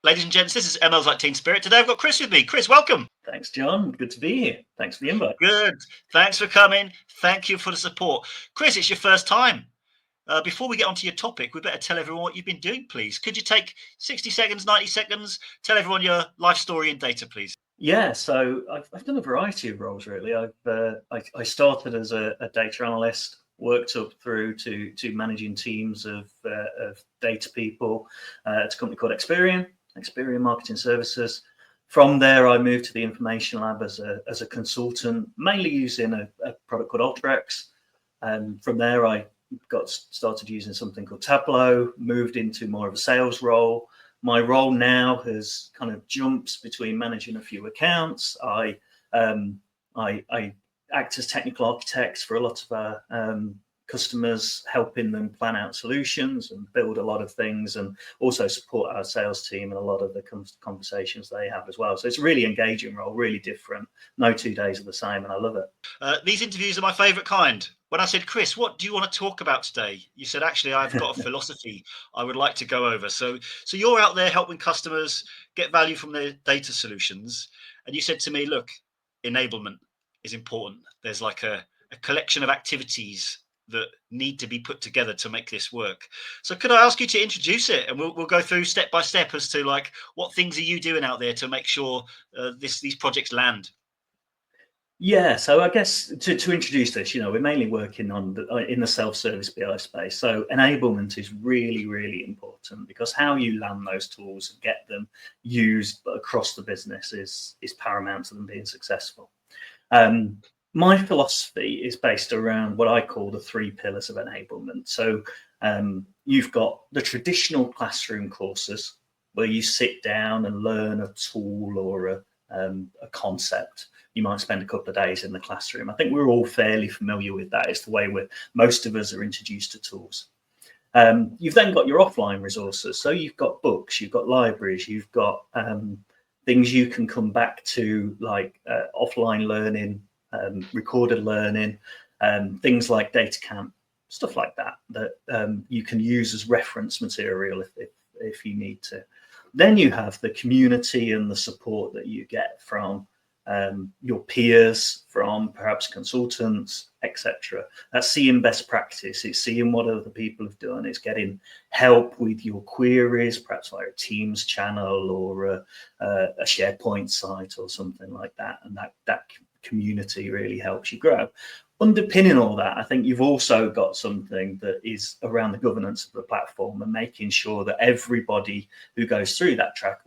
Ladies and gents, this is ML's like Team Spirit. Today I've got Chris with me. Chris, welcome. Thanks, John. Good to be here. Thanks for the invite. Good. Thanks for coming. Thank you for the support. Chris, it's your first time. Before we get onto your topic, we better tell everyone what you've been doing, please. Could you take 60 seconds, 90 seconds, tell everyone your life story and data, please? Yeah, so I've done a variety of roles, really. I started as a data analyst, worked up through to managing teams of data people at a company called Experian Marketing Services. From there, I moved to the information lab as a consultant, mainly using a product called Ultrax. And from there, I got started using something called Tableau, moved into more of a sales role. My role now has kind of jumps between managing a few accounts. I act as technical architects for a lot of our customers, helping them plan out solutions and build a lot of things, and also support our sales team and a lot of the conversations they have as well. So it's a really engaging role, really different. No 2 days are the same, and I love it. These interviews are my favourite kind. When I said, Chris, what do you want to talk about today? You said, actually, I've got a philosophy I would like to go over. So you're out there helping customers get value from their data solutions. And you said to me, look, enablement is important. There's like a collection of activities that need to be put together to make this work. So could I ask you to introduce it, and we'll go through step by step as to like what things are you doing out there to make sure these projects land? Yeah, so I guess to introduce this, we're mainly working on in the self-service BI space. So enablement is really, really important, because how you land those tools and get them used across the business is paramount to them being successful. My philosophy is based around what I call the 3 pillars of enablement. So you've got the traditional classroom courses where you sit down and learn a tool or a concept. You might spend a couple of days in the classroom. I think we're all fairly familiar with that. It's the way most of us are introduced to tools. You've then got your offline resources. So you've got books, you've got libraries, you've got things you can come back to, like offline learning, recorded learning, things like data camp, stuff like that you can use as reference material if you need to. Then you have the community and the support that you get from your peers, from perhaps consultants, etc. That's seeing best practice. It's seeing what other people have done. It's getting help with your queries, perhaps like a Teams channel or a SharePoint site or something like that. And that community really helps you grow. Underpinning all that, I think you've also got something that is around the governance of the platform and making sure that everybody who goes through that track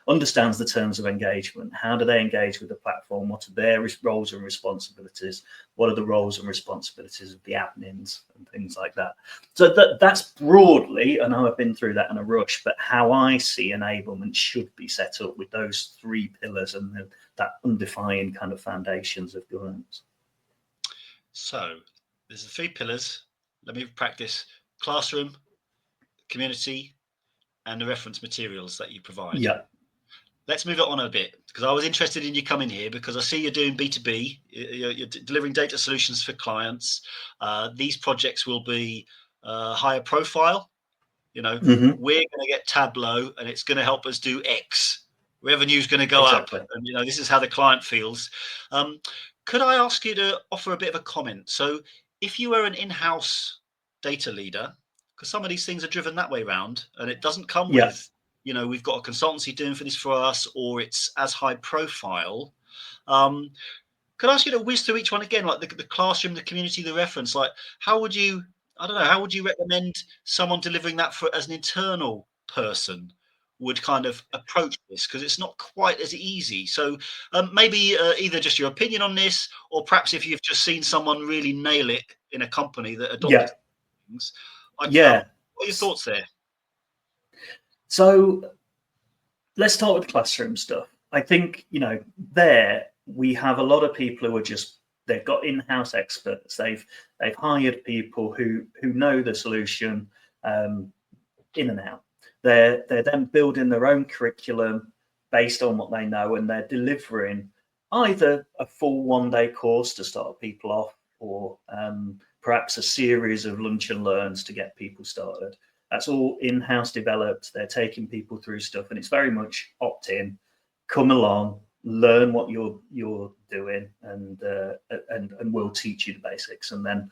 understands the terms of engagement. How do they engage with the platform? What are their roles and responsibilities? What are the roles and responsibilities of the admins and things like that? So that's broadly, I know I've been through that in a rush, but how I see enablement should be set up with those 3 pillars and that undefined kind of foundations of governance. So there's the 3 pillars. Let me practice: classroom, community, and the reference materials that you provide. Yeah. Let's move it on a bit, because I was interested in you coming here because I see you're doing B2B. You're delivering data solutions for clients. These projects will be higher profile. Mm-hmm. We're going to get Tableau and it's going to help us do X. Revenue's going to go Exactly. up. And, this is how the client feels. Could I ask you to offer a bit of a comment? So if you were an in-house data leader, because some of these things are driven that way around, and it doesn't come with, we've got a consultancy doing for this for us, or it's as high profile. Could I ask you to whiz through each one again, like the classroom, the community, the reference? Like, how would you recommend someone delivering that as an internal person would kind of approach this? Because it's not quite as easy. So maybe either just your opinion on this, or perhaps if you've just seen someone really nail it in a company that adopted things. What are your thoughts there? So let's start with classroom stuff. I think, there we have a lot of people who are they've got in-house experts. They've hired people who know the solution in and out. They're then building their own curriculum based on what they know, and they're delivering either a full 1-day course to start people off, or perhaps a series of lunch and learns to get people started. That's all in-house developed. They're taking people through stuff, and it's very much opt-in. Come along, learn what you're doing, and we'll teach you the basics. And then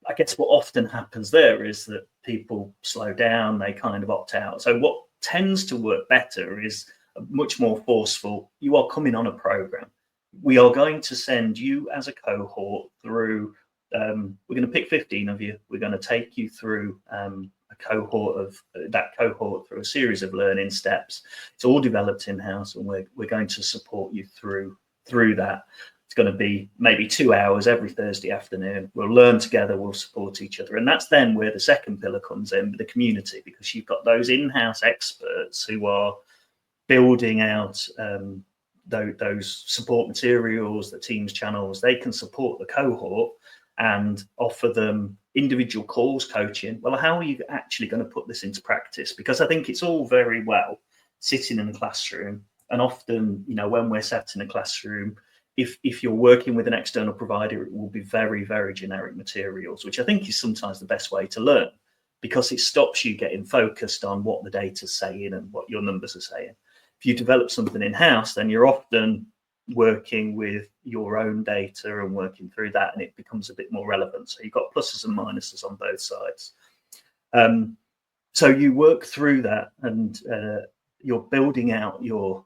I guess what often happens there is that people slow down, they kind of opt out. So what tends to work better is a much more forceful, you are coming on a program. We are going to send you as a cohort through, we're going to pick 15 of you. We're going to take you through a cohort of that cohort through a series of learning steps. It's all developed in-house, and we're going to support you through that. It's going to be maybe 2 hours every Thursday afternoon. We'll learn together, we'll support each other. And that's then where the second pillar comes in, the community, because you've got those in-house experts who are building out those support materials, the Teams channels. They can support the cohort and offer them individual calls, coaching. Well, how are you actually going to put this into practice? Because I think it's all very well sitting in a classroom. And often, when we're sat in a classroom, if you're working with an external provider, it will be very, very generic materials, which I think is sometimes the best way to learn, because it stops you getting focused on what the data's saying and what your numbers are saying. If you develop something in-house, then you're often working with your own data and working through that, and it becomes a bit more relevant. So you've got pluses and minuses on both sides. So you work through that, and you're building out your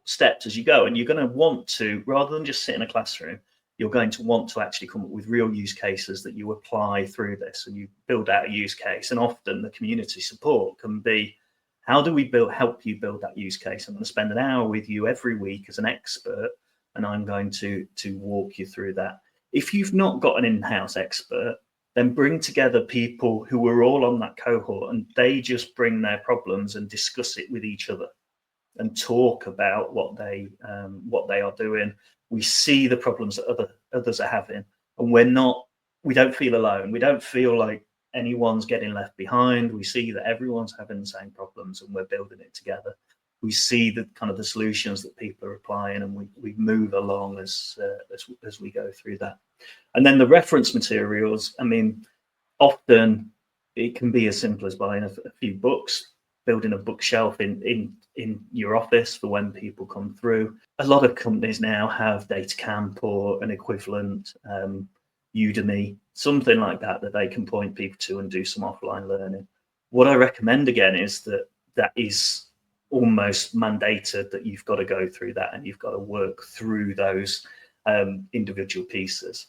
steps as you go, and you're going to want to, rather than just sit in a classroom, you're going to want to actually come up with real use cases that you apply through this, and you build out a use case. And often the community support can be, how do we help you build that use case? I'm going to spend an hour with you every week as an expert, and I'm going to walk you through that. If you've not got an in-house expert, then bring together people who are all on that cohort, and they just bring their problems and discuss it with each other and talk about what they are doing. We see the problems that others are having, and we don't feel alone. We don't feel like anyone's getting left behind. We see that everyone's having the same problems, and we're building it together. We see the kind of the solutions that people are applying, and we move along as we go through that. And then the reference materials, I mean, often it can be as simple as buying a few books, building a bookshelf in your office for when people come through. A lot of companies now have Data Camp or an equivalent, Udemy, something like that they can point people to and do some offline learning. What I recommend again is that is almost mandated, that you've got to go through that, and you've got to work through those individual pieces,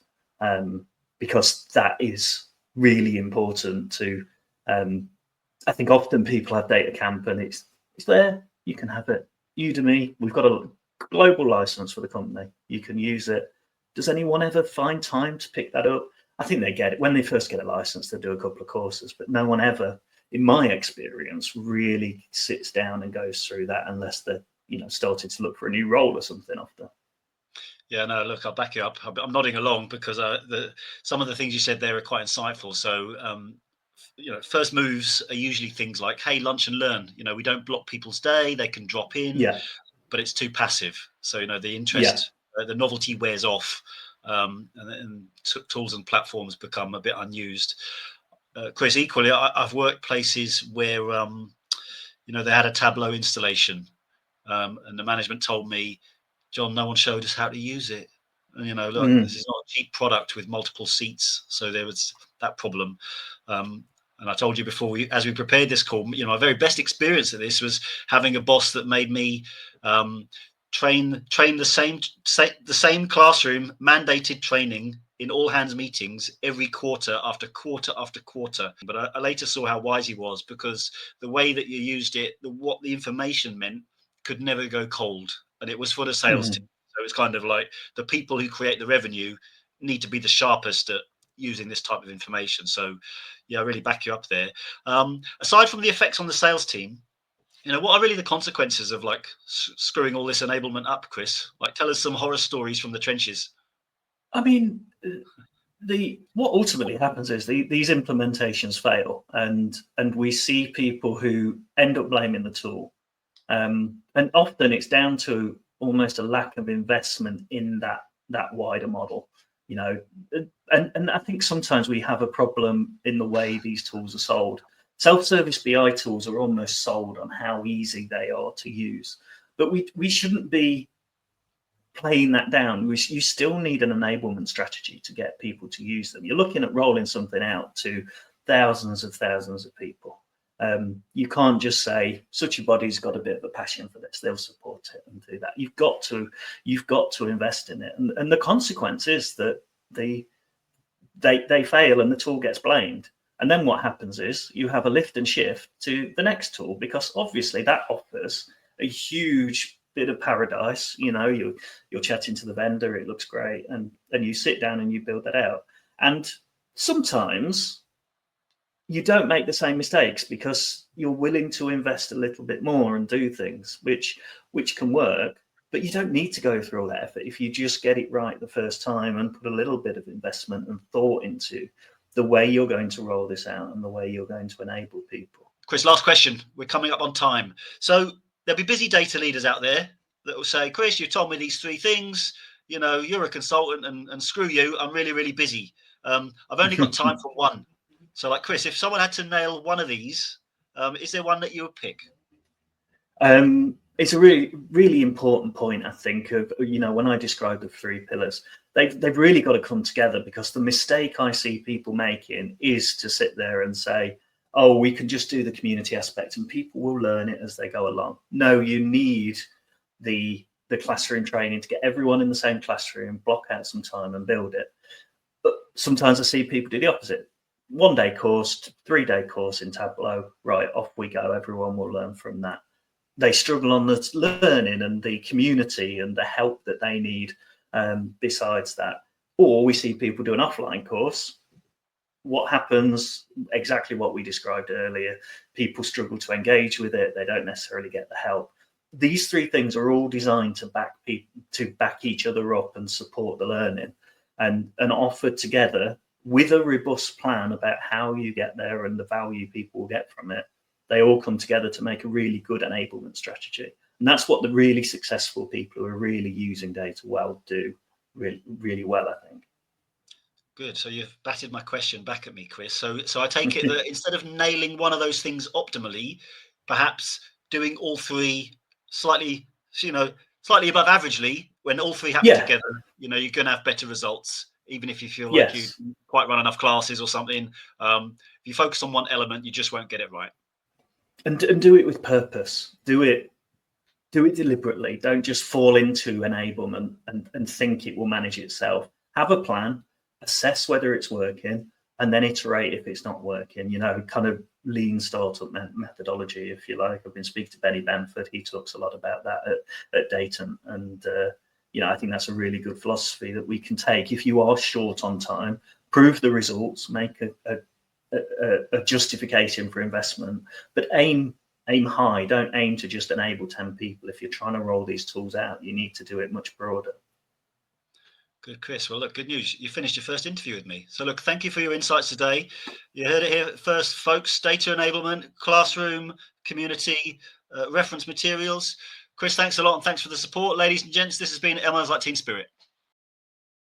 because that is really important to. I think often people have Data Camp and it's there, you can have it. Udemy, we've got a global license for the company. You can use it. Does anyone ever find time to pick that up? I think they get it. When they first get a license, they do a couple of courses, but no one ever, in my experience, really sits down and goes through that unless they're, starting to look for a new role or something after. Yeah, no, look, I'll back you up. I'm nodding along because some of the things you said there are quite insightful. So, first moves are usually things like, hey, lunch and learn. We don't block people's day. They can drop in, but it's too passive. So, the interest, the novelty wears off, and tools and platforms become a bit unused. Chris, equally, I've worked places where, they had a Tableau installation, and the management told me, John, no one showed us how to use it. And, look, this is not a cheap product with multiple seats. So there was that problem. And I told you before, as we prepared this call, my very best experience of this was having a boss that made me train the same classroom, mandated training in all hands meetings every quarter after quarter after quarter. But I later saw how wise he was, because the way that you used it, what the information meant, could never go cold. And it was for the sales team. So it's kind of like the people who create the revenue need to be the sharpest at using this type of information. So yeah, I really back you up there. Aside from the effects on the sales team, what are really the consequences of like screwing all this enablement up, Chris? Like, tell us some horror stories from the trenches. I mean, what ultimately happens is these implementations fail, and we see people who end up blaming the tool, and often it's down to almost a lack of investment in that wider model. and I think sometimes we have a problem in the way these tools are sold. Self-service BI tools are almost sold on how easy they are to use, but we shouldn't be playing that down. You still need an enablement strategy to get people to use them. You're looking at rolling something out to thousands of people. You can't just say such a body's got a bit of a passion for this, they'll support it and do that. You've got to invest in it, and the consequence is that they fail and the tool gets blamed. And then what happens is you have a lift and shift to the next tool, because obviously that offers a huge bit of paradise. You know, you're chatting to the vendor, it looks great, and you sit down and you build that out. And sometimes you don't make the same mistakes because you're willing to invest a little bit more and do things which can work, but you don't need to go through all that effort if you just get it right the first time and put a little bit of investment and thought into the way you're going to roll this out and the way you're going to enable people. Chris, last question. We're coming up on time. So there'll be busy data leaders out there that will say, Chris, you told me these 3 things. You know, you're a consultant and screw you. I'm really, really busy. I've only got time for one. So like, Chris, if someone had to nail one of these, is there one that you would pick? It's a really, really important point, I think, of, you know, when I describe the 3 pillars, they've really got to come together, because the mistake I see people making is to sit there and say, oh, we can just do the community aspect and people will learn it as they go along. No, you need the classroom training to get everyone in the same classroom, block out some time and build it. But sometimes I see people do the opposite. 1-day course, 3-day course in Tableau, right, off we go, everyone will learn from that. They struggle on the learning and the community and the help that they need besides that. Or we see people do an offline course. What happens? Exactly what we described earlier. People struggle to engage with it. They don't necessarily get the help. These 3 things are all designed to back each other up and support the learning, and offered together with a robust plan about how you get there and the value people will get from it. They all come together to make a really good enablement strategy. And that's what the really successful people who are really using data well do really, really well, I think. Good. So you've batted my question back at me, Chris. So I take it that instead of nailing one of those things optimally, perhaps doing all 3 slightly above averagely, when all 3 happen together, you know, you're going to have better results, even if you feel like you quite run enough classes or something. If you focus on one element, you just won't get it right. And do it with purpose. Do it deliberately. Don't just fall into enablement and think it will manage itself. Have a plan, assess whether it's working, and then iterate if it's not working. You know, kind of lean startup methodology, if you like. I've been speaking to Benny Benford. He talks a lot about that at Dayton, and you know, I think that's a really good philosophy that we can take. If you are short on time, prove the results, make a justification for investment, but aim high. Don't aim to just enable 10 people. If you're trying to roll these tools out, you need to do it much broader. Good, Chris. Well, look, good news. You finished your first interview with me. So look, thank you for your insights today. You heard it here first, folks. Data enablement, classroom, community, reference materials. Chris, thanks a lot, and thanks for the support. Ladies and gents, this has been Elmer's Like Team Spirit.